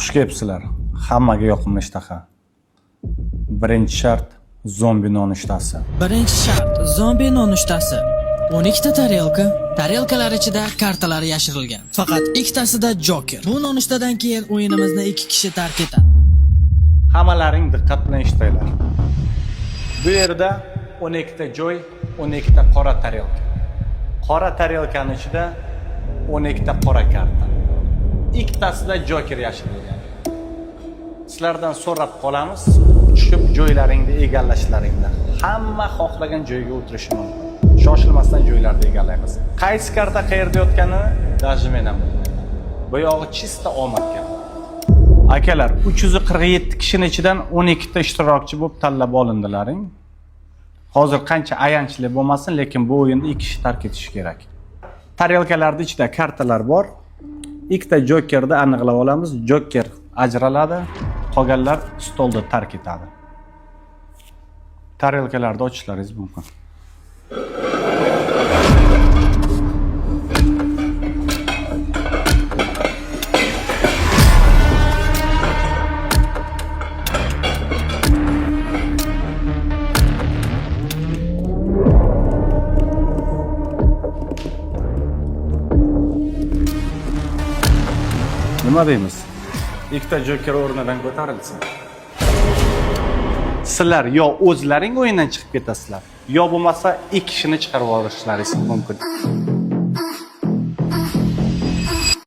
Xush kelibsizlar. Hammaga yoqimli ishtaha. Birinchi shart zombi nonushtasi. Birinchi shart zombi nonushtasi. 12 ta tarelka. Tarelkalar ichida kartalar yashirilgan. Faqat ikkitasida Joker. Bu nonushtadan keyin o'yinimizni 2 kishi tark etadi. Hammalaring diqqat bilan eshitinglar. Bu yerda 12 ta joy, 12 ta qora tarelka. Qora tarelkaning ichida 12 ta qora karta. Ikkitasida Joker yashirilgan. Sizlardan so'rab qolamiz, tushib joylaringni egallashlaringni. Hamma xohlagan joyga o'tirishi mumkin. Shoshilmasdan joylarni egallaymiz. Qaysi karta qayerda yotganini даже men ham bilmayman. Bu yog'i chista omadga. Akalar, 347 kishining ichidan 12 ta ishtirokchi bo'lib tanlab olindilaring. Hozir qancha ayanchli bo'lmasin, lekin bu o'yinda 2 kishi tark etishi kerak. Tarelkalarda ichida kartalar bor. Ikkita Jokerni aniqlab olamiz. Joker ajraladi, qolganlar stolda tark etadi. Tarelkalarni ochishlaringiz mumkin. Nima deymiz? Ikkita Joker o'rnidan ko'tarilsin. Sizlar yo o'zlaring o'yindan chiqib ketasizlar, yo bo'lmasa 2 kishini chiqarib olishlaringiz mumkin.